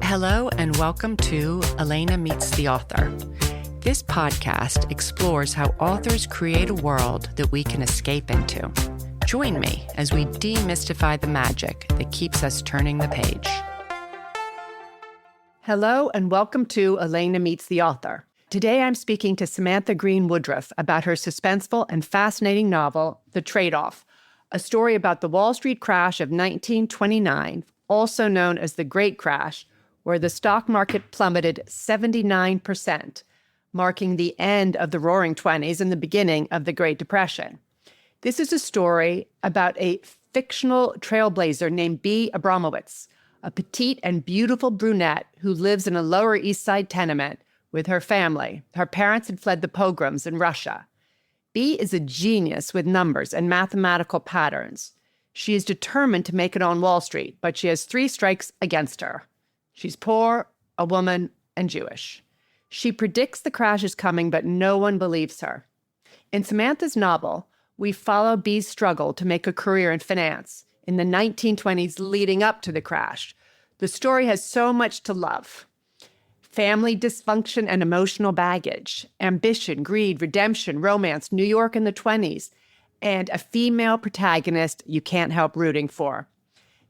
Hello and welcome to Elena Meets the Author. This podcast explores how authors create a world that we can escape into. Join me as we demystify the magic that keeps us turning the page. Hello and welcome to Elena Meets the Author. Today I'm speaking to Samantha Greene Woodruff about her suspenseful and fascinating novel, The Trade-Off, a story about the Wall Street crash of 1929, also known as the Great Crash, where the stock market plummeted 79%, marking the end of the Roaring Twenties and the beginning of the Great Depression. This is a story about a fictional trailblazer named Bea Abramovitz, a petite and beautiful brunette who lives in a Lower East Side tenement with her family. Her parents had fled the pogroms in Russia. Bea is a genius with numbers and mathematical patterns. She is determined to make it on Wall Street, but she has 3 strikes against her. She's poor, a woman, and Jewish. She predicts the crash is coming, but no one believes her. In Samantha's novel, we follow Bea's struggle to make a career in finance in the 1920s leading up to the crash. The story has so much to love. Family dysfunction and emotional baggage, ambition, greed, redemption, romance, New York in the 20s, and a female protagonist you can't help rooting for.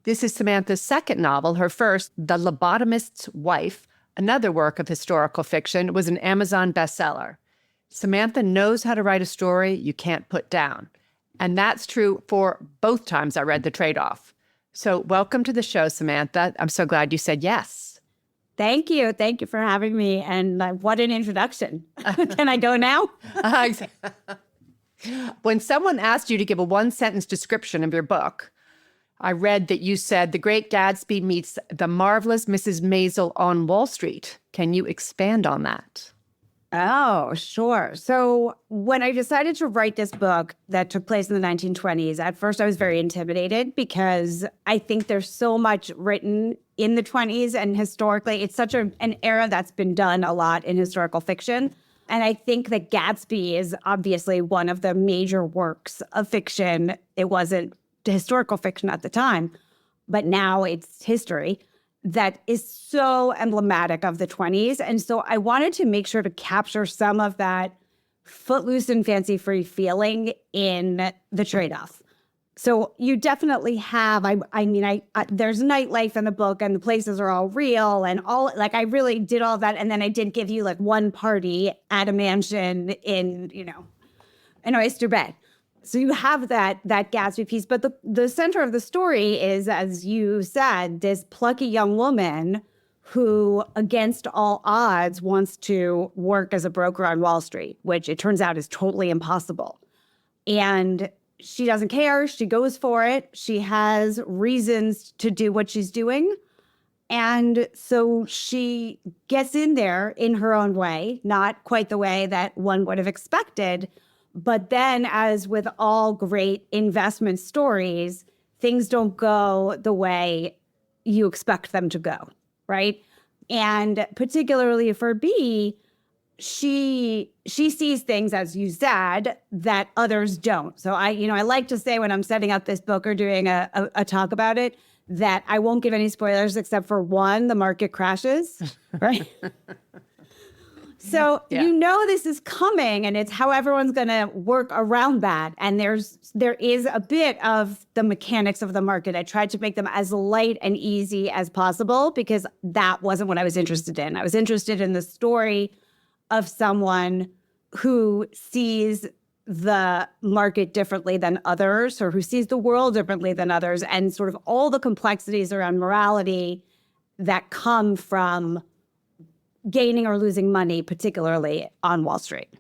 This is Samantha's second novel. Her first, The Lobotomist's Wife, another work of historical fiction, was an Amazon bestseller. Samantha knows how to write a story you can't put down. And that's true for both times I read The Trade-Off. So welcome to the show, Samantha. I'm so glad you said yes. Thank you. Thank you for having me. And what an introduction. Can I go now? When someone asked you to give a one-sentence description of your book, I read that you said The Great Gatsby meets the marvelous Mrs. Maisel on Wall Street. Can you expand on that? Oh, sure. So when I decided to write this book that took place in the 1920s, at first I was very intimidated because I think there's so much written in the 20s, and historically, it's such an era that's been done a lot in historical fiction. And I think that Gatsby is obviously one of the major works of fiction. It wasn't historical fiction at the time, but now it's history that is so emblematic of the 20s. And so I wanted to make sure to capture some of that footloose and fancy-free feeling in The Trade-Off. So you definitely have, there's nightlife in the book and the places are all real and all, I really did all that. And then I did give you one party at a mansion in, an oyster bay. So you have that Gatsby piece, but the center of the story is, as you said, this plucky young woman who, against all odds, wants to work as a broker on Wall Street, which it turns out is totally impossible. And she doesn't care. She goes for it. She has reasons to do what she's doing. And so she gets in there in her own way, not quite the way that one would have expected. But then, as with all great investment stories, things don't go the way you expect them to go, right? And particularly for Bea, she sees things, as you said, that others don't. So I like to say when I'm setting up this book or doing a talk about it, that I won't give any spoilers except for one, the market crashes, right? So this is coming, and it's how everyone's going to work around that. And there is a bit of the mechanics of the market. I tried to make them as light and easy as possible because that wasn't what I was interested in. I was interested in the story of someone who sees the market differently than others, or who sees the world differently than others, and sort of all the complexities around morality that come from gaining or losing money, particularly on Wall Street.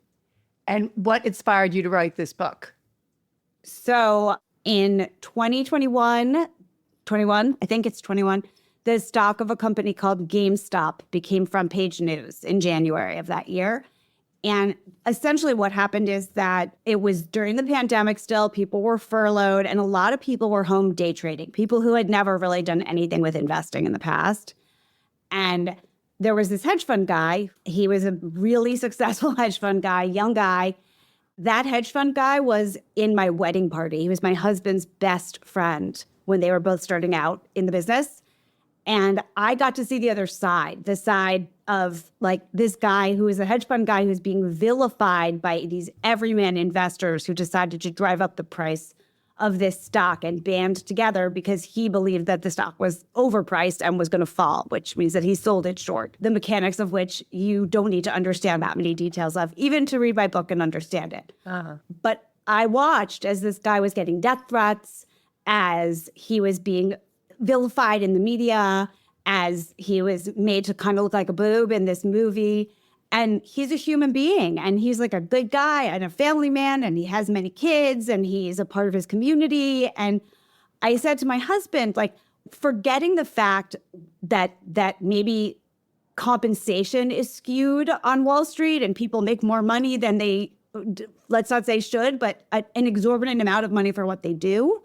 And what inspired you to write this book? So in 2021, I think it's 21, the stock of a company called GameStop became front page news in January of that year. And essentially what happened is that it was during the pandemic still, people were furloughed, and a lot of people were home day trading, people who had never really done anything with investing in the past. And there was this hedge fund guy. He was a really successful hedge fund guy, young guy. That hedge fund guy was in my wedding party. He was my husband's best friend when they were both starting out in the business. And I got to see the other side, the side of like this guy who is a hedge fund guy who's being vilified by these everyman investors who decided to drive up the price of this stock and band together because he believed that the stock was overpriced and was going to fall, which means that he sold it short. The mechanics of which you don't need to understand that many details of, even to read my book and understand it. But I watched as this guy was getting death threats, as he was being vilified in the media, as he was made to kind of look like a boob in this movie. And he's a human being, and he's like a good guy and a family man, and he has many kids, and he's a part of his community. And I said to my husband, like, forgetting the fact that maybe compensation is skewed on Wall Street and people make more money than they, let's not say should, but an exorbitant amount of money for what they do.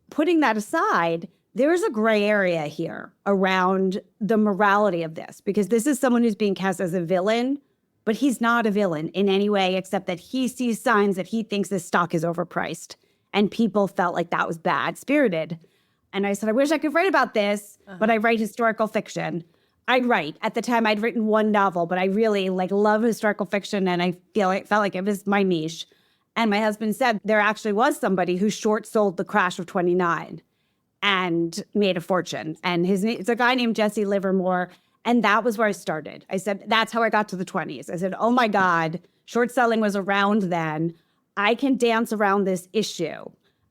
Putting that aside, there is a gray area here around the morality of this, because this is someone who's being cast as a villain, but he's not a villain in any way, except that he sees signs that he thinks this stock is overpriced. And people felt like that was bad-spirited. And I said, I wish I could write about this, but I write historical fiction. I'd write. At the time, I'd written one novel, but I really love historical fiction, and I felt like it was my niche. And my husband said there actually was somebody who short sold the crash of 29. And made a fortune. And it's a guy named Jesse Livermore. And that was where I started. I said, that's how I got to the 20s. I said, oh my God, short selling was around then. I can dance around this issue.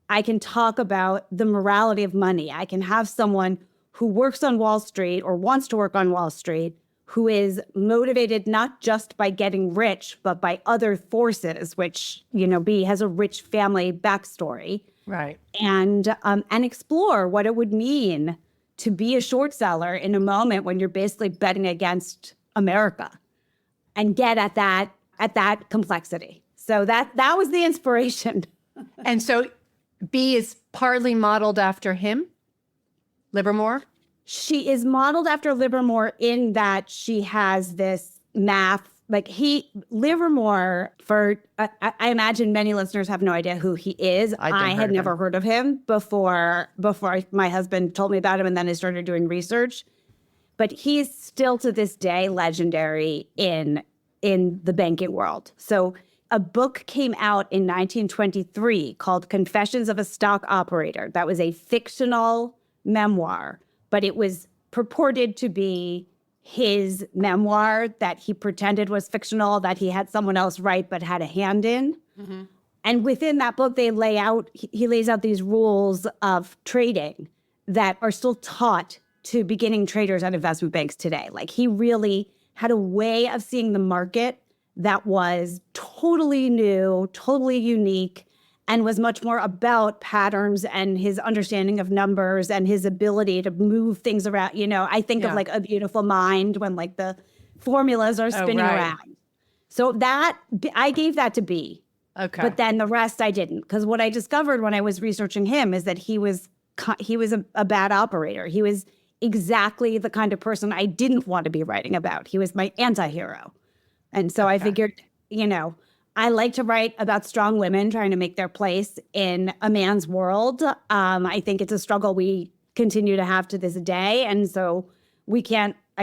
I can talk about the morality of money. I can have someone who works on Wall Street or wants to work on Wall Street who is motivated not just by getting rich, but by other forces, which, Bea has a rich family backstory. Right. And explore what it would mean to be a short seller in a moment when you're basically betting against America, and get at that complexity. So that was the inspiration. And so Bea is partly modeled after him, Livermore? She is modeled after Livermore in that she has this math. Livermore, I imagine many listeners have no idea who he is. I had never heard of him before my husband told me about him, and then I started doing research. But he's still to this day legendary in the banking world. So a book came out in 1923 called Confessions of a Stock Operator. That was a fictional memoir, but it was purported to be his memoir that he pretended was fictional, that he had someone else write but had a hand in. Mm-hmm. And within that book, he lays out these rules of trading that are still taught to beginning traders at investment banks today. Like, he really had a way of seeing the market that was totally new, totally unique, and was much more about patterns and his understanding of numbers and his ability to move things around. I think of like A Beautiful Mind when like the formulas are spinning around. So that I gave that to Bea. Okay. But then the rest I didn't, because what I discovered when I was researching him is that he was a bad operator. He was exactly the kind of person I didn't want to be writing about. He was my anti-hero. And so I figured, I like to write about strong women trying to make their place in a man's world. I think it's a struggle we continue to have to this day. And so I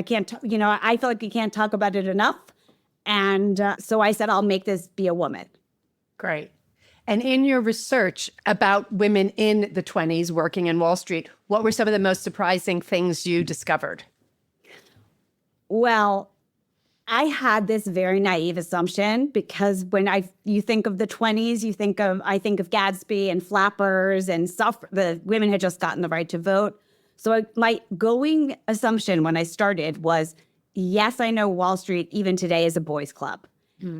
feel like we can't talk about it enough. And so I said, I'll make this be a woman. Great. And in your research about women in the 20s working in Wall Street, what were some of the most surprising things you discovered? Well, I had this very naive assumption, because when you think of the 20s, I think of Gadsby and flappers and the women had just gotten the right to vote. So my going assumption when I started was, yes, I know Wall Street even today is a boys' club.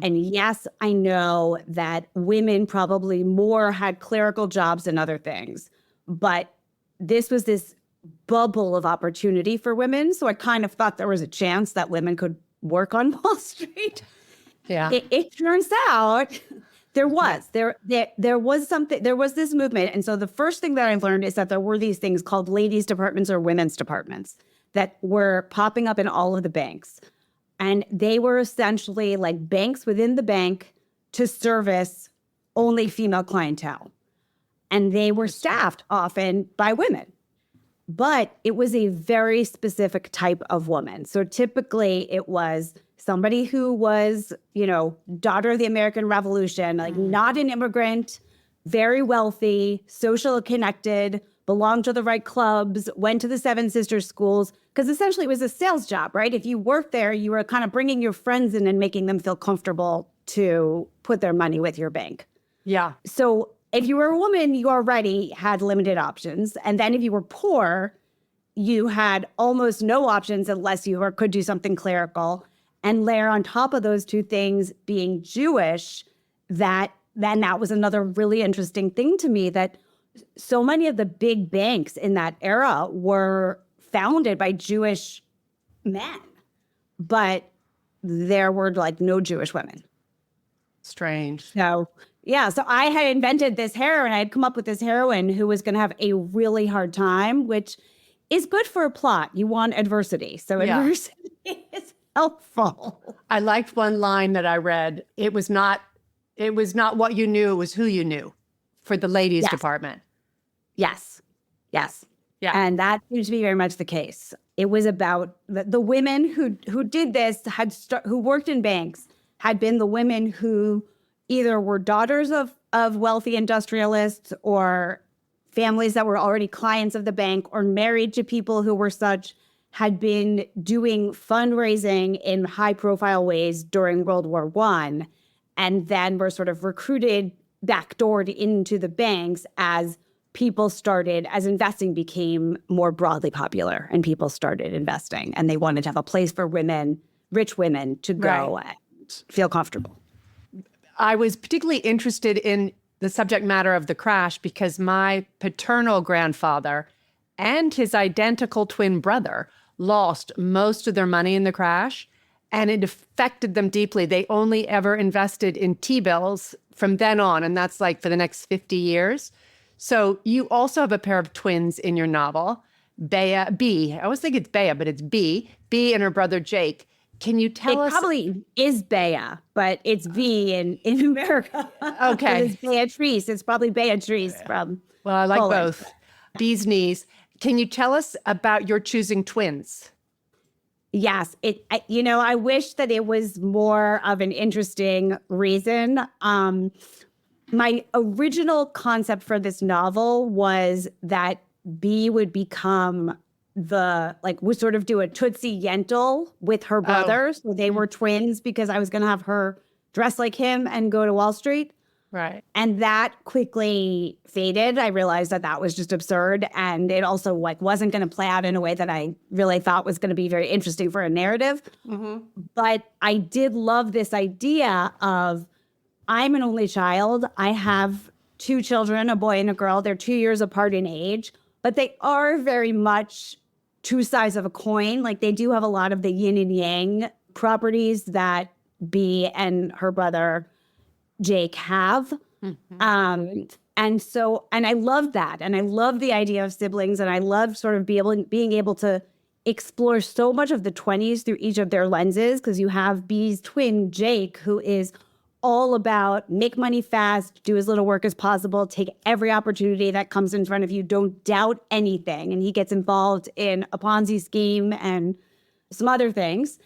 And yes, I know that women probably more had clerical jobs than other things. But this was this bubble of opportunity for women. So I kind of thought there was a chance that women could work on Wall Street. Yeah. It turns out there was this movement. And so the first thing that I learned is that there were these things called ladies' departments or women's departments that were popping up in all of the banks. And they were essentially like banks within the bank to service only female clientele. And they were staffed often by women. but it was a very specific type of woman. So typically it was somebody who was, daughter of the American Revolution, like not an immigrant, very wealthy, social connected, belonged to the right clubs, went to the Seven Sisters schools, because essentially it was a sales job, right? If you worked there, you were kind of bringing your friends in and making them feel comfortable to put their money with your bank. Yeah. So if you were a woman, you already had limited options. And then if you were poor, you had almost no options unless you could do something clerical. And layer on top of those two things being Jewish, that was another really interesting thing to me, that so many of the big banks in that era were founded by Jewish men, but there were like no Jewish women. Strange. So, yeah. So I had invented this heroine. I had come up with this heroine who was going to have a really hard time, which is good for a plot. You want adversity. So adversity is helpful. I liked one line that I read. It was not what you knew, it was who you knew, for the ladies department. Yes. Yeah. And that seems to be very much the case. It was about the women who did this, who worked in banks, had been the women who either were daughters of wealthy industrialists or families that were already clients of the bank, or married to people who were such, had been doing fundraising in high-profile ways during World War I, and then were sort of recruited, backdoored into the banks as investing became more broadly popular and people started investing, and they wanted to have a place for women, rich women, to go and feel comfortable. I was particularly interested in the subject matter of the crash because my paternal grandfather and his identical twin brother lost most of their money in the crash, and it affected them deeply. They only ever invested in T-bills from then on, and that's like for the next 50 years. So you also have a pair of twins in your novel, Bea. I always think it's Bea, but it's Bea and her brother Jake. Can you tell us? It probably is Bea, but it's V in America. Okay. It's Beatrice. It's probably Beatrice from Well, I like Poland. both. Bee's knees. Can you tell us about your choosing twins? Yes. I wish that it was more of an interesting reason. My original concept for this novel was that Bea would become would sort of do a Tootsie Yentl with her brothers. So they were twins, because I was going to have her dress like him and go to Wall Street. Right. And that quickly faded. I realized that was just absurd. And it also wasn't going to play out in a way that I really thought was going to be very interesting for a narrative. Mm-hmm. But I did love this idea of, I'm an only child. I have two children, a boy and a girl. They're 2 years apart in age, but they are very much two sides of a coin. Like, they do have a lot of the yin and yang properties that Bea and her brother Jake have. Mm-hmm. And I love that. And I love the idea of siblings. And I love sort of being able to explore so much of the 20s through each of their lenses, because you have Bea's twin, Jake, who is all about make money fast, do as little work as possible, take every opportunity that comes in front of you, don't doubt anything. And he gets involved in a Ponzi scheme and some other things.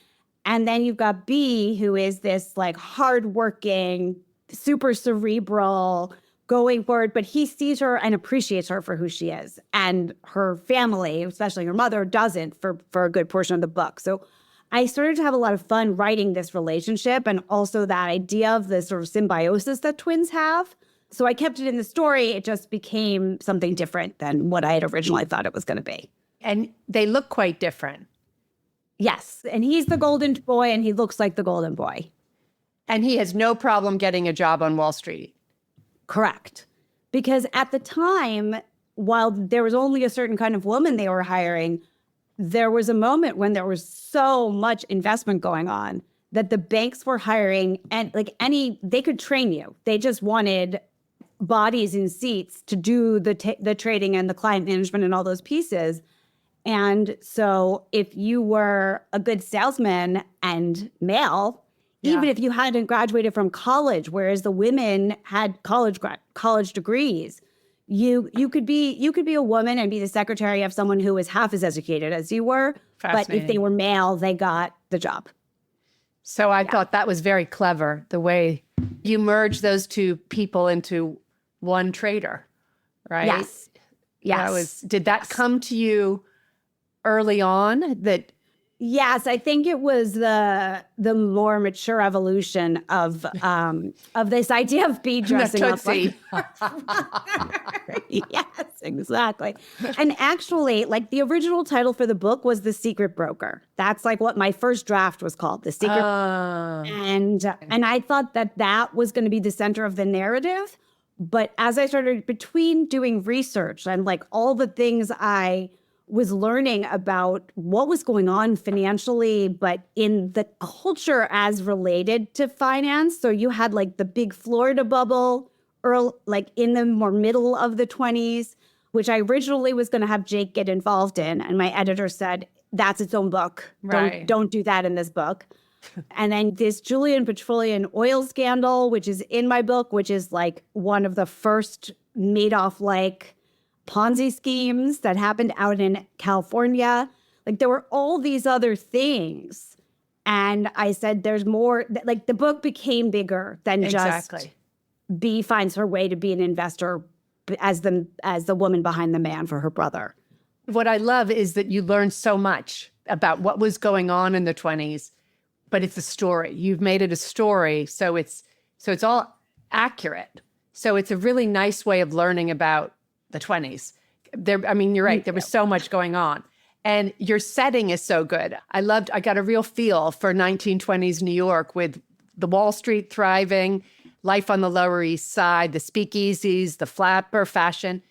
And then you've got Bea, who is this hardworking, super cerebral, going forward, but he sees her and appreciates her for who she is. And her family, especially her mother, doesn't for a good portion of the book. So I started to have a lot of fun writing this relationship, and also that idea of the sort of symbiosis that twins have. So I kept it in the story. It just became something different than what I had originally thought it was going to be. And they look quite different. Yes. And he's the golden boy, and he looks like the golden boy. And he has no problem getting a job on Wall Street. Correct. Because at the time, while there was only a certain kind of woman they were hiring, there was a moment when there was so much investment going on that the banks were hiring, and they could train you. They just wanted bodies in seats to do the trading and the client management and all those pieces. And so if you were a good salesman and male, even if you hadn't graduated from college, whereas the women had college degrees, You could be a woman and be the secretary of someone who was half as educated as you were, but if they were male, they got the job. So I thought that was very clever, the way you merge those two people into one trader, right? Yes. Yes. Did that come to you early on? Yes, I think it was the more mature evolution of this idea of Bea dressing up like yes, exactly. And actually, like the original title for the book was The Secret Broker. That's like what my first draft was called, The Secret. And I thought that was going to be the center of the narrative. But as I started between doing research and like all the things I was learning about what was going on financially, but in the culture as related to finance. So you had like the big Florida bubble, like in the more middle of the 20s, which I originally was going to have Jake get involved in. And my editor said, that's its own book. Right. Don't do that in this book. And then this Julian Petroleum oil scandal, which is in my book, which is like one of the first Madoff-like Ponzi schemes that happened out in California. Like there were all these other things. And I said, there's more, like the book became bigger than just Bea finds her way to be an investor as the woman behind the man for her brother. What I love is that you learned so much about what was going on in the 20s, but it's a story. You've made it a story. So it's all accurate. So it's a really nice way of learning about the 20s. You're right. There was so much going on. And your setting is so good. I got a real feel for 1920s New York with the Wall Street thriving, life on the Lower East Side, the speakeasies, the flapper fashion.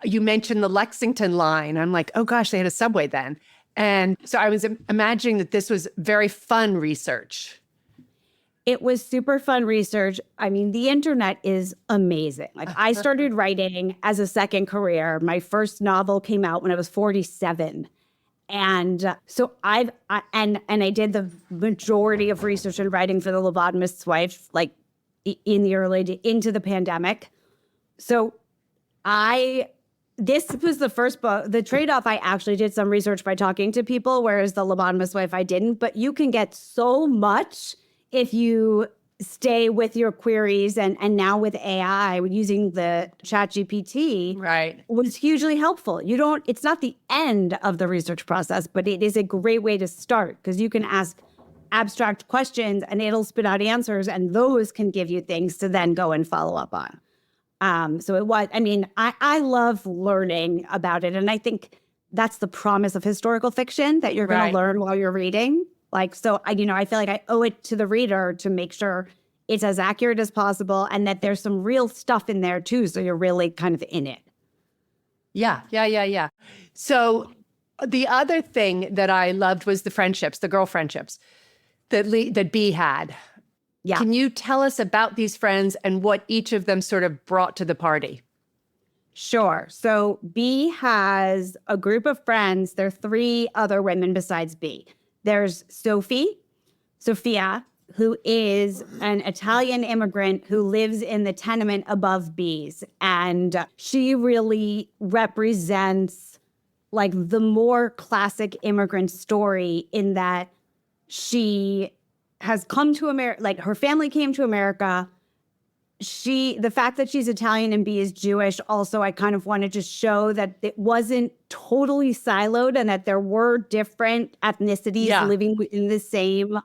You mentioned the Lexington line. I'm like, oh gosh, they had a subway then. And so I was imagining that this was very fun research. It was super fun research. I mean, the internet is amazing. Like I started writing as a second career. My first novel came out when I was 47. And so I did the majority of research and writing for the Lobotomist's wife, like in the early, into the pandemic. So this was the first book. The trade-off, I actually did some research by talking to people, whereas the Lobotomist's wife, I didn't. But you can get so much if you stay with your queries, and now with AI, using the ChatGPT, right, was hugely helpful. It's not the end of the research process, but it is a great way to start because you can ask abstract questions and it'll spit out answers, and those can give you things to then go and follow up on. So it was, I love learning about it. And I think that's the promise of historical fiction, that you're going to learn while you're reading. Like, so I feel like I owe it to the reader to make sure it's as accurate as possible and that there's some real stuff in there too. So you're really kind of in it. Yeah. So the other thing that I loved was the friendships, the girl friendships that Bea had. Yeah. Can you tell us about these friends and what each of them sort of brought to the party? Sure. So Bea has a group of friends. There are 3 other women besides Bea. There's Sophia, who is an Italian immigrant who lives in the tenement above Bea's. And she really represents like the more classic immigrant story in that she has come to America, like her family came to America. The fact that she's Italian and Bea is Jewish, also, I kind of wanted to show that it wasn't totally siloed and that there were different ethnicities living in the same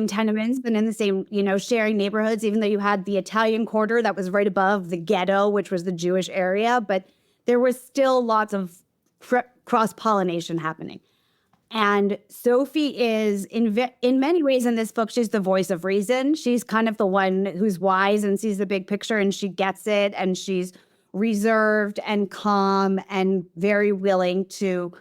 tenements and in the same, sharing neighborhoods, even though you had the Italian quarter that was right above the ghetto, which was the Jewish area, but there was still lots of cross-pollination happening. And Sophie is, in many ways in this book, she's the voice of reason. She's kind of the one who's wise and sees the big picture, and she gets it, and she's reserved and calm and very willing to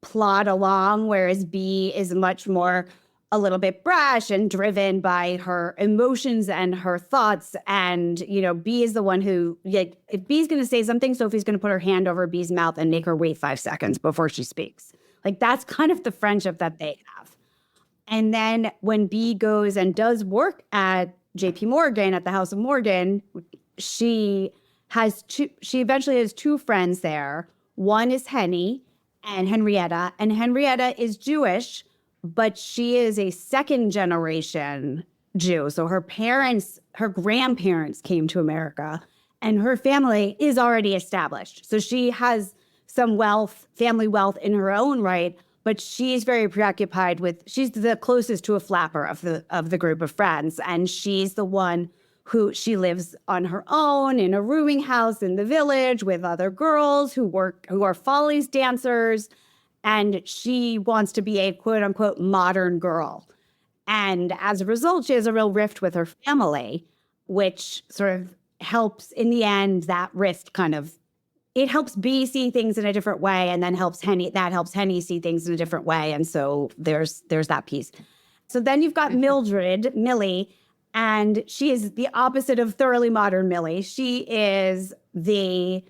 plod along, whereas Bea is much more a little bit brash and driven by her emotions and her thoughts. And, Bea is the one who, like, if Bea's going to say something, Sophie's going to put her hand over Bea's mouth and make her wait 5 seconds before she speaks. Like, that's kind of the friendship that they have. And then when Bea goes and does work at JP Morgan, at the House of Morgan, she she eventually has two friends there. One is Henny and Henrietta. And Henrietta is Jewish, but she is a second generation Jew. So her grandparents came to America, and her family is already established. So she has some wealth, family wealth in her own right, but she's very preoccupied she's the closest to a flapper of the group of friends. And she's the one she lives on her own in a rooming house in the village with other girls who are Follies dancers. And she wants to be a quote unquote modern girl. And as a result, she has a real rift with her family, which sort of helps in the end, that rift it helps Bea see things in a different way, and then helps Henny see things in a different way. And so there's that piece. So then you've got Millie, and she is the opposite of thoroughly modern Millie. She's the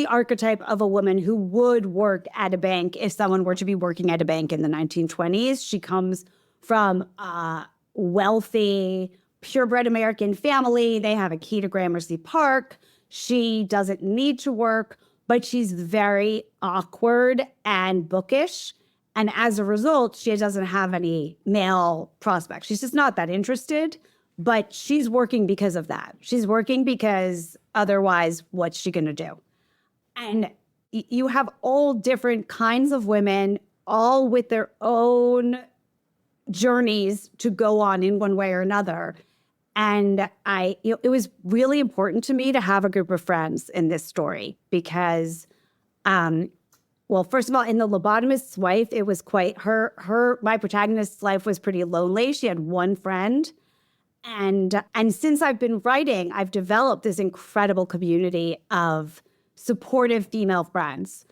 archetype of a woman who would work at a bank if someone were to be working at a bank in the 1920s. She comes from a wealthy, purebred American family. They have a key to Gramercy Park. She doesn't need to work, but she's very awkward and bookish. And as a result, she doesn't have any male prospects. She's just not that interested, but she's working because of that. She's working because otherwise, what's she going to do? And you have all different kinds of women, all with their own journeys to go on in one way or another. And it was really important to me to have a group of friends in this story because, well, first of all, in The Lobotomist's Wife, it was quite my protagonist's life was pretty lonely. She had one friend. And since I've been writing, I've developed this incredible community of supportive female friends.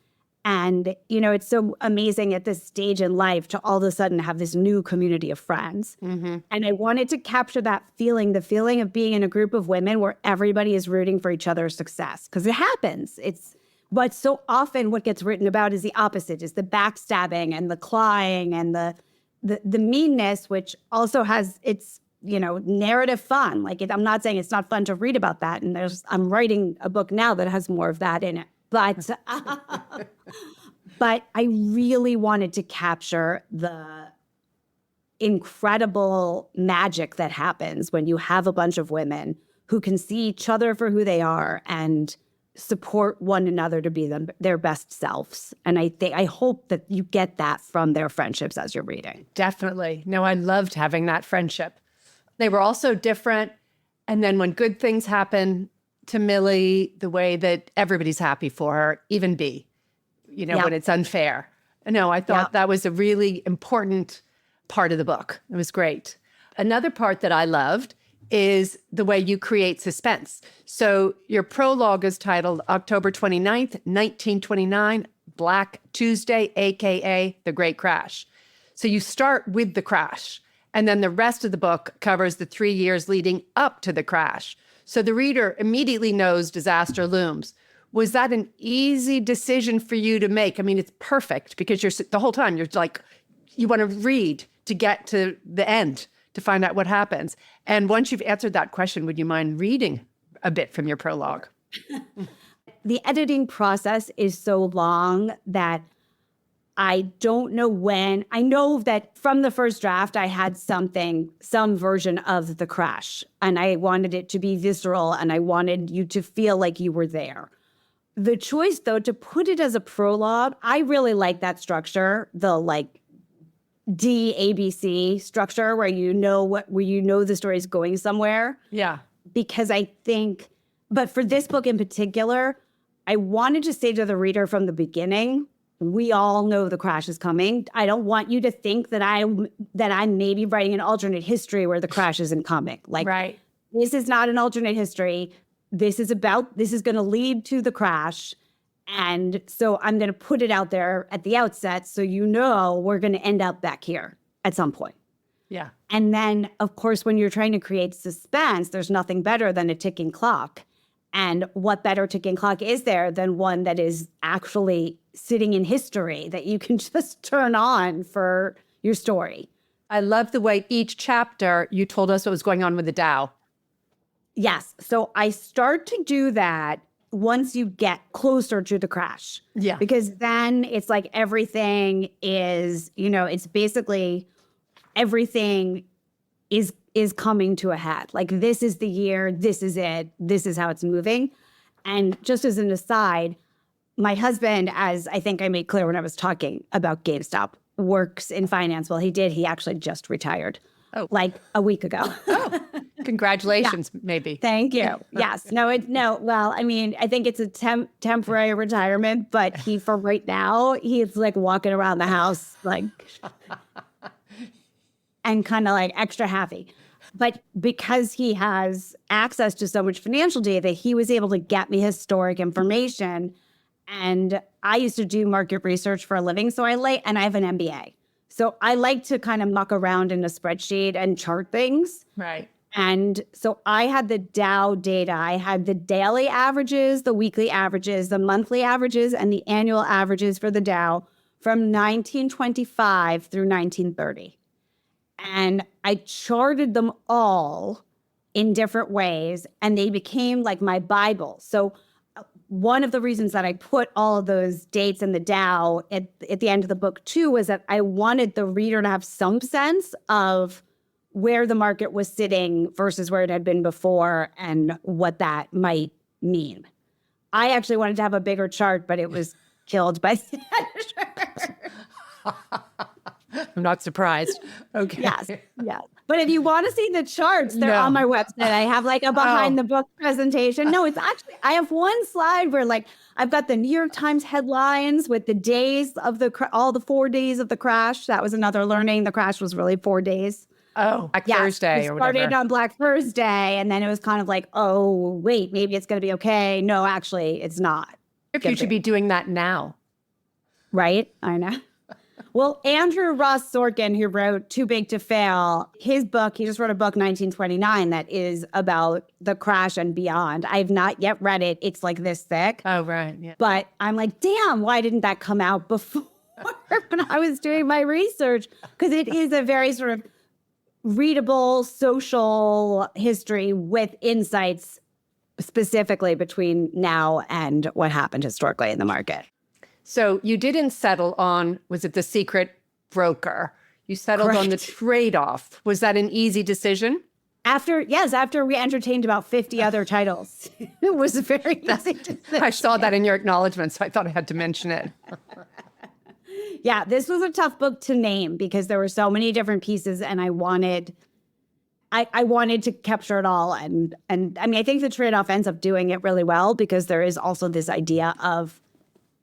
And, it's so amazing at this stage in life to all of a sudden have this new community of friends. Mm-hmm. And I wanted to capture that feeling, the feeling of being in a group of women where everybody is rooting for each other's success. Because it happens. But so often what gets written about is the opposite, is the backstabbing and the clawing and the meanness, which also has its narrative fun. I'm not saying it's not fun to read about that. And I'm writing a book now that has more of that in it. But I really wanted to capture the incredible magic that happens when you have a bunch of women who can see each other for who they are and support one another to be their best selves. And I hope that you get that from their friendships as you're reading. Definitely. No, I loved having that friendship. They were also different. And then when good things happen to Millie, the way that everybody's happy for her, even Bea, when it's unfair. No, I thought that was a really important part of the book. It was great. Another part that I loved is the way you create suspense. So your prologue is titled October 29th, 1929, Black Tuesday, AKA The Great Crash. So you start with the crash, and then the rest of the book covers the 3 years leading up to the crash. So the reader immediately knows disaster looms. Was that an easy decision for you to make? I mean, it's perfect because the whole time you're like, you want to read to get to the end to find out what happens. And once you've answered that question, would you mind reading a bit from your prologue? The editing process is so long that I don't know when. I know that from the first draft, I had some version of the crash, and I wanted it to be visceral, and I wanted you to feel like you were there. The choice, though, to put it as a prologue, I really like that structure, the DABC structure, where the story is going somewhere. Yeah. Because I think, but for this book in particular, I wanted to say to the reader from the beginning, we all know the crash is coming. I don't want you to think that I'm maybe writing an alternate history where the crash isn't coming. Right. This is not an alternate history. This is going to lead to the crash. And so I'm going to put it out there at the outset so we're going to end up back here at some point. Yeah. And then, of course, when you're trying to create suspense, there's nothing better than a ticking clock. And what better ticking clock is there than one that is actually sitting in history that you can just turn on for your story? I love the way each chapter you told us what was going on with the Dow. Yes. So I start to do that once you get closer to the crash. Yeah. Because then it's like everything is, it's basically everything is coming to a head. Like, this is the year, this is it, this is how it's moving. And just as an aside, my husband, as I think I made clear when I was talking about GameStop, works in finance. Well, he actually just retired like a week ago. Congratulations, maybe. Thank you. Yes. No. Well, I mean, I think it's a temporary retirement, but for right now, he's like walking around the house, like, and kind of like extra happy. But because he has access to so much financial data, he was able to get me historic information. And I used to do market research for a living. So I have an MBA. So I like to kind of muck around in a spreadsheet and chart things. Right. And so I had the Dow data. I had the daily averages, the weekly averages, the monthly averages, and the annual averages for the Dow from 1925 through 1930. And I charted them all in different ways, and they became like my Bible. So one of the reasons that I put all of those dates in the Dow at the end of the book too was that I wanted the reader to have some sense of where the market was sitting versus where it had been before and what that might mean. I actually wanted to have a bigger chart, but it was killed by the editor. I'm not surprised. Okay. Yes. But if you want to see the charts, they're on my website. I have like a behind the book presentation. No, it's actually, I have one slide where like I've got the New York Times headlines with the days of all the 4 days of the crash. That was another learning. The crash was really 4 days. Oh, Black Thursday or whatever. It started on Black Thursday, and then it was kind of like, oh, wait, maybe it's going to be okay. No, actually, it's not. If you should be doing that now. Right? I know. Well, Andrew Ross Sorkin, who wrote Too Big to Fail, his book, he just wrote a book, 1929, that is about the crash and beyond. I've not yet read it. It's like this thick. Oh, right. Yeah. But I'm like, damn, why didn't that come out before when I was doing my research? Because it is a very sort of readable social history with insights specifically between now and what happened historically in the market. So you didn't settle on, was it The Secret Broker? You settled on The Trade-Off. Was that an easy decision? After we entertained about 50 other titles. It was a very easy decision. I saw that in your acknowledgement, so I thought I had to mention it. Yeah, this was a tough book to name because there were so many different pieces, and I wanted to capture it all. And I mean, I think The Trade-Off ends up doing it really well because there is also this idea of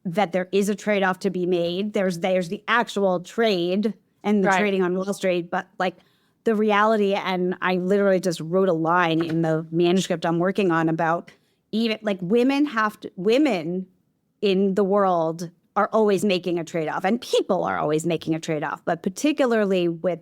that there is a trade-off to be made. There's the actual trade and the trading on Wall Street, but like the reality, and I literally just wrote a line in the manuscript I'm working on about even like women in the world are always making a trade-off, and people are always making a trade-off, but particularly with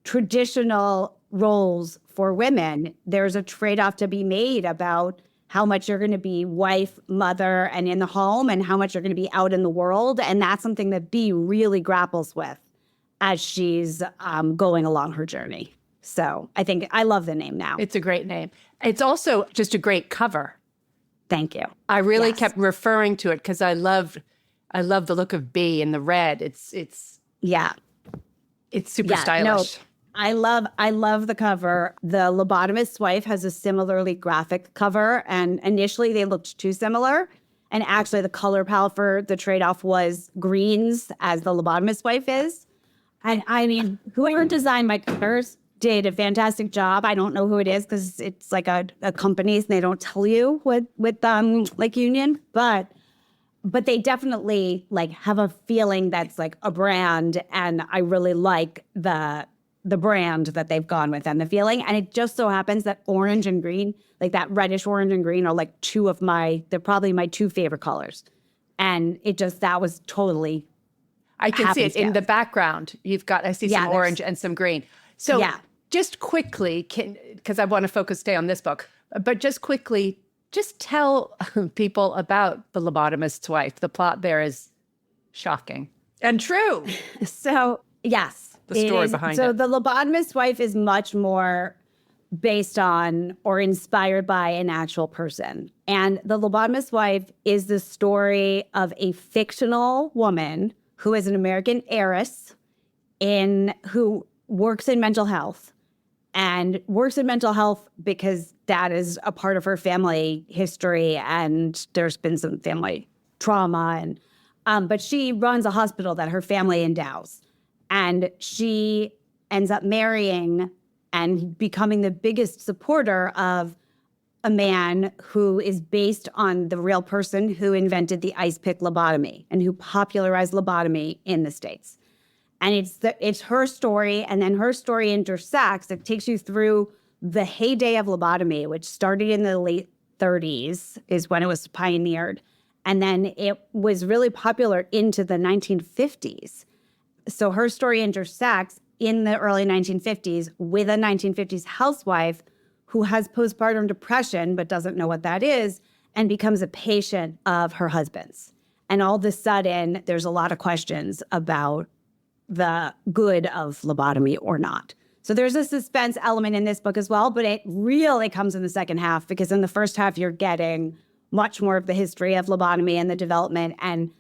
traditional roles for women, there's a trade-off to be made about how much you're going to be wife, mother, and in the home, and how much you're going to be out in the world. And that's something that Bea really grapples with as she's going along her journey. So I think I love the name now. It's a great name. It's also just a great cover. Thank you. I really kept referring to it because I love the look of Bea in the red. It's super stylish. No, I love the cover. The Lobotomist's Wife has a similarly graphic cover, and initially they looked too similar. And actually the color palette for The Trade-Off was greens, as the Lobotomist's Wife is. And I mean, whoever designed my covers did a fantastic job. I don't know who it is because it's like a company and they don't tell you with like Union, but they definitely like have a feeling that's like a brand, and I really like the brand that they've gone with and the feeling. And it just so happens that orange and green, like that reddish orange and green, are like they're probably my two favorite colors. And that was totally I can see it in the background. I see some orange and some green. So just quickly, because I want to stay on this book, but just quickly, just tell people about The Lobotomist's Wife. The plot there is shocking and true. So, yes. The story behind it. So The Lobotomist's Wife is much more based on or inspired by an actual person. And The Lobotomist's Wife is the story of a fictional woman who is an American heiress who works in mental health and works in mental health because that is a part of her family history and there's been some family trauma. But she runs a hospital that her family endows. And she ends up marrying and becoming the biggest supporter of a man who is based on the real person who invented the ice pick lobotomy and who popularized lobotomy in the States. And it's her story, and then her story intersects. It takes you through the heyday of lobotomy, which started in the late 30s, is when it was pioneered. And then it was really popular into the 1950s. So her story intersects in the early 1950s with a 1950s housewife who has postpartum depression but doesn't know what that is and becomes a patient of her husband's. And all of a sudden, there's a lot of questions about the good of lobotomy or not. So there's a suspense element in this book as well, but it really comes in the second half because in the first half, you're getting much more of the history of lobotomy and the development. And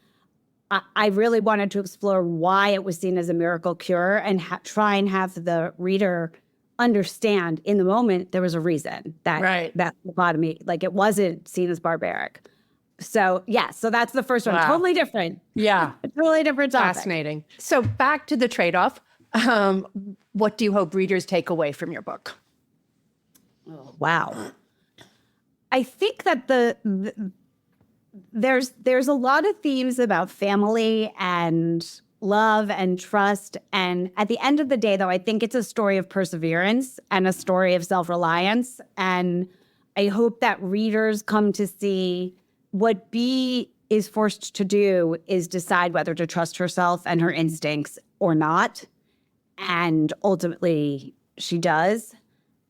I really wanted to explore why it was seen as a miracle cure and try and have the reader understand in the moment there was a reason that lobotomy, like it wasn't seen as barbaric. So, yeah, so that's the first one. Wow. Totally different. Yeah. A totally different topic. Fascinating. So back to the trade-off. What do you hope readers take away from your book? Oh, wow. I think that there's a lot of themes about family and love and trust. And at the end of the day, though, I think it's a story of perseverance and a story of self-reliance. And I hope that readers come to see what Bea is forced to do is decide whether to trust herself and her instincts or not. And ultimately, she does.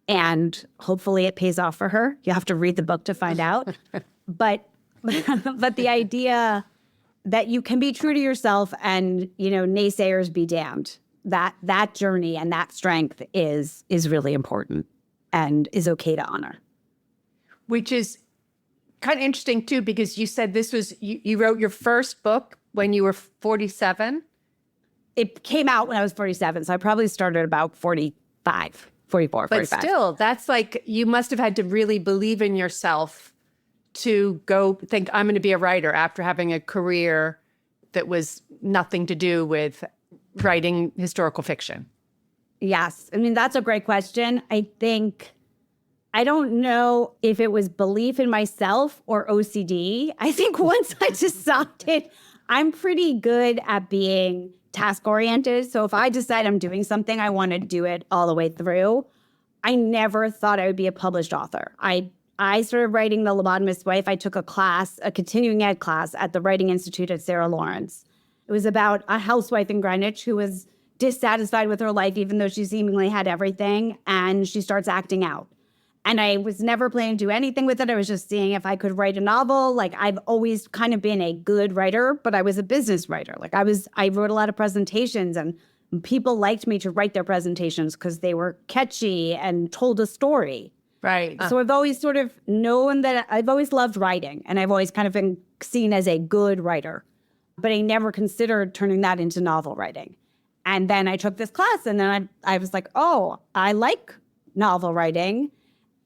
And hopefully it pays off for her. You have to read the book to find out. But the idea that you can be true to yourself and, naysayers be damned. That journey and that strength is really important and is okay to honor. Which is kind of interesting, too, because you said this was, you wrote your first book when you were 47. It came out when I was 47, so I probably started about 45, 44, 45. But still, that's like, you must have had to really believe in yourself to go think, I'm going to be a writer after having a career that was nothing to do with writing historical fiction. Yes. I mean, that's a great question. I don't know if it was belief in myself or OCD. I think once I decided I'm pretty good at being task-oriented. So if I decide I'm doing something, I want to do it all the way through. I never thought I would be a published author. I started writing The Lobotomist's Wife. I took a continuing ed class at the Writing Institute at Sarah Lawrence. It was about a housewife in Greenwich who was dissatisfied with her life, even though she seemingly had everything, and she starts acting out. And I was never planning to do anything with it. I was just seeing if I could write a novel. Like, I've always kind of been a good writer, but I was a business writer. Like, I wrote a lot of presentations, and people liked me to write their presentations because they were catchy and told a story. Right. So I've always sort of known that I've always loved writing, and I've always kind of been seen as a good writer. But I never considered turning that into novel writing. And then I took this class, and then I was like, oh, I like novel writing.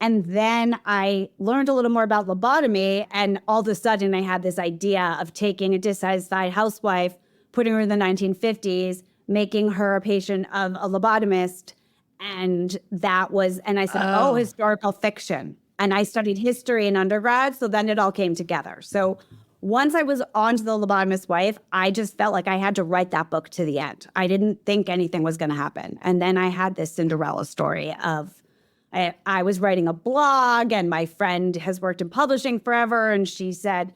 And then I learned a little more about lobotomy, and all of a sudden I had this idea of taking a dissatisfied housewife, putting her in the 1950s, making her a patient of a lobotomist. And I said, oh, historical fiction. And I studied history in undergrad, so then it all came together. So once I was onto The Lobotomist's Wife, I just felt like I had to write that book to the end. I didn't think anything was going to happen. And then I had this Cinderella story of I was writing a blog, and my friend has worked in publishing forever, and she said,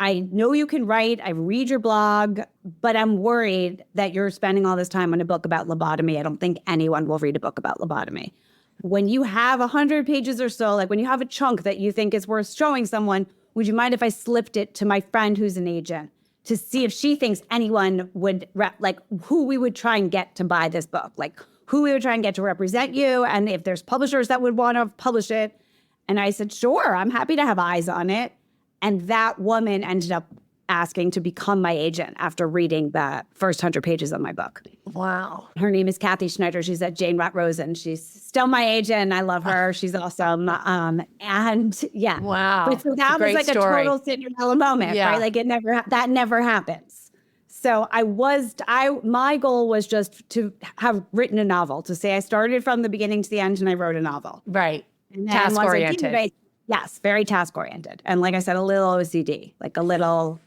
I know you can write, I read your blog, but I'm worried that you're spending all this time on a book about lobotomy. I don't think anyone will read a book about lobotomy. When you have 100 pages or so, like when you have a chunk that you think is worth showing someone, would you mind if I slipped it to my friend who's an agent to see if she thinks anyone would, like, who we would try and get to buy this book? Like, who we would try and get to represent you and if there's publishers that would want to publish it. And I said, sure, I'm happy to have eyes on it. And that woman ended up asking to become my agent after reading the first 100 pages of my book. Wow. Her name is Kathy Schneider. She's at Jane Rosen. She's still my agent. I love her. She's awesome. And yeah. Wow. But so that was like story. a total Cinderella moment, right? Like that never happens. So my goal was just to have written a novel, to say I started from the beginning to the end and I wrote a novel. Right. And then Task-oriented. Yes, very task-oriented. And like I said, a little OCD, like a little,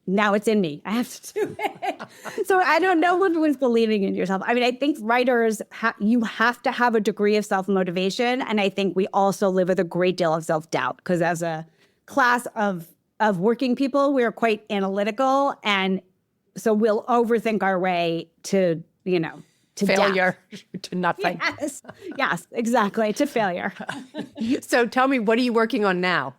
now it's in me. I have to do it. So I don't know what was believing in yourself. I mean, I think writers, you have to have a degree of self-motivation. And I think we also live with a great deal of self-doubt because as a class of working people, we're quite analytical. And so we'll overthink our way to failure, to nothing. Yes, exactly, to failure. So tell me, what are you working on now?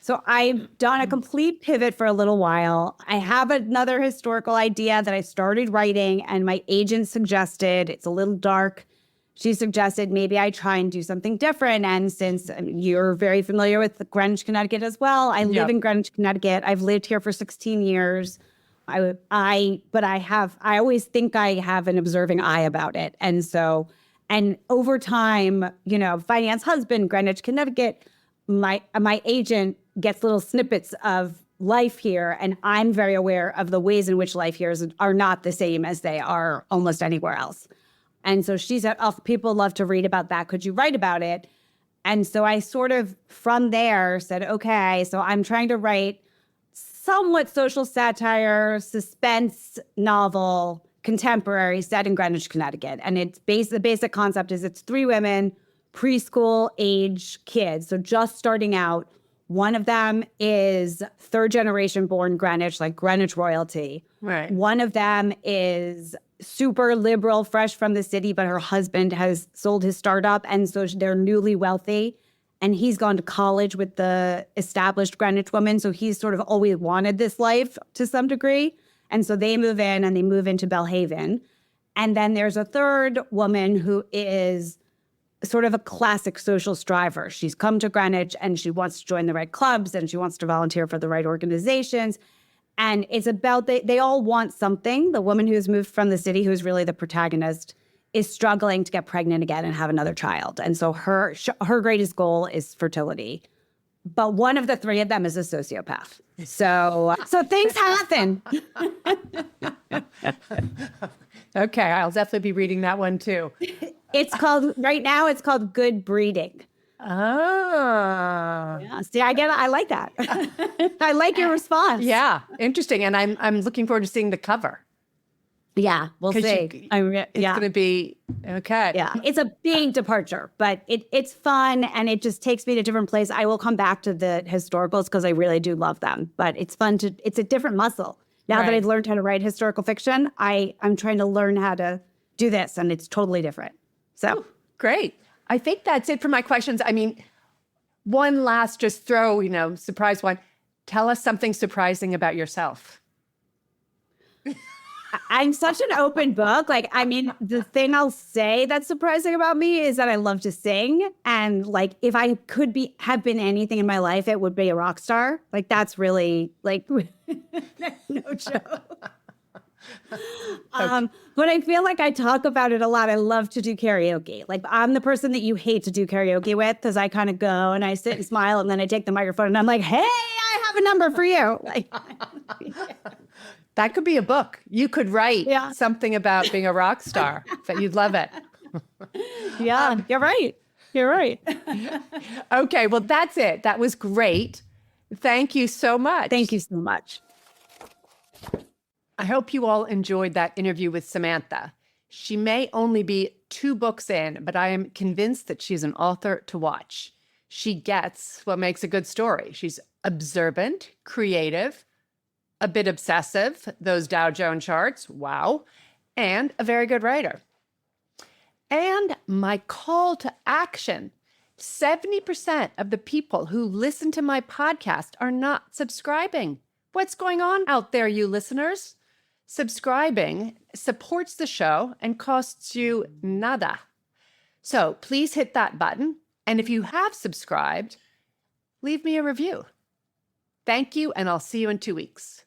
So I've done a complete pivot for a little while. I have another historical idea that I started writing, and my agent suggested, it's a little dark. She suggested maybe I try and do something different. And since you're very familiar with Greenwich, Connecticut as well, I live in Greenwich, Connecticut. I've lived here for 16 years. I always think I have an observing eye about it. And so, and over time, finance husband, Greenwich, Connecticut, my agent gets little snippets of life here. And I'm very aware of the ways in which life here are not the same as they are almost anywhere else. And so she said, oh, people love to read about that. Could you write about it? And so I sort of, from there, said, okay, so I'm trying to write somewhat social satire, suspense novel, contemporary, set in Greenwich, Connecticut. And the basic concept is it's 3 women, preschool age kids. So just starting out. One of them is 3rd generation born Greenwich, like Greenwich royalty. Right. One of them is super liberal, fresh from the city, but her husband has sold his startup. And so they're newly wealthy. And he's gone to college with the established Greenwich woman. So he's sort of always wanted this life to some degree. And so they move in and they move into Belhaven. And then there's a 3rd woman who is sort of a classic social striver. She's come to Greenwich and she wants to join the right clubs and she wants to volunteer for the right organizations. And it's about, they all want something. The woman who's moved from the city, who's really the protagonist, is struggling to get pregnant again and have another child. And so her greatest goal is fertility. But one of the 3 of them is a sociopath. So things happen. Okay, I'll definitely be reading that one too. Right now it's called Good Breeding. Oh. Yeah, see, I like that. I like your response. Yeah, interesting. And I'm looking forward to seeing the cover. Yeah, we'll see. It's going to be, okay. Yeah, it's a big departure, but it's fun and it just takes me to a different place. I will come back to the historicals because I really do love them, but it's fun it's a different muscle. Now that I've learned how to write historical fiction, I'm trying to learn how to do this and it's totally different. So great. I think that's it for my questions. I mean, one last just throw, surprise one. Tell us something surprising about yourself. I'm such an open book. Like, I mean, the thing I'll say that's surprising about me is that I love to sing. And like, if I could have been anything in my life, it would be a rock star. Like, that's really like, no joke. But I feel like I talk about it a lot. I love to do karaoke. Like, I'm the person that you hate to do karaoke with because I kind of go and I sit and smile and then I take the microphone and I'm like, hey, I have a number for you. Like, that could be a book. You could write something about being a rock star. That you'd love it. Yeah, you're right. You're right. Okay, well, that's it. That was great. Thank you so much. Thank you so much. I hope you all enjoyed that interview with Samantha. She may only be 2 books in, but I am convinced that she's an author to watch. She gets what makes a good story. She's observant, creative, a bit obsessive, those Dow Jones charts, wow, and a very good writer. And my call to action, 70% of the people who listen to my podcast are not subscribing. What's going on out there, you listeners? Subscribing supports the show and costs you nada. So please hit that button. And if you have subscribed, leave me a review. Thank you, and I'll see you in 2 weeks.